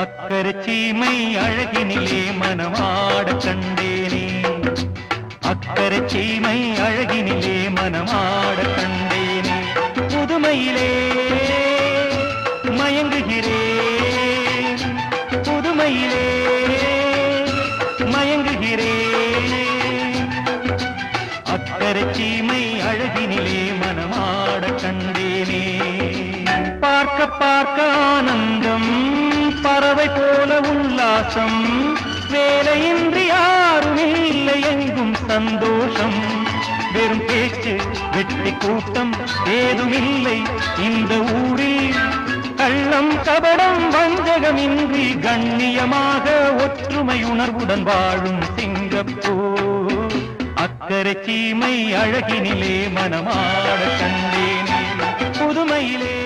அக்கரை சீமை அழகினிலே மனமாட கண்டேனே, அக்கரை சீமை அழகினிலே மனமாட கண்டேனே, புதுமையிலே மயங்குகிறேன், புதுமையிலே மயங்குகிறேன், அக்கரை சீமை அழகினிலே மனமாட கண்டேனே. பார்க்க பார்க்க ஆனந்தம், பறவை போல உல்லாசம், வேலையின்றி யாரும் இல்லை எங்கும் சந்தோஷம், வெறும் பேச்சு வெற்றி கூட்டம் ஏதுமில்லை இந்த ஊரில், கள்ளம் கபடம் வஞ்சகமின்றி கண்ணியமாக ஒற்றுமை உணர்வுடன் வாழும் சிங்கப்பூர். அக்கரை சீமை அழகினிலே மனமாட கண்டேனே, புதுமையிலே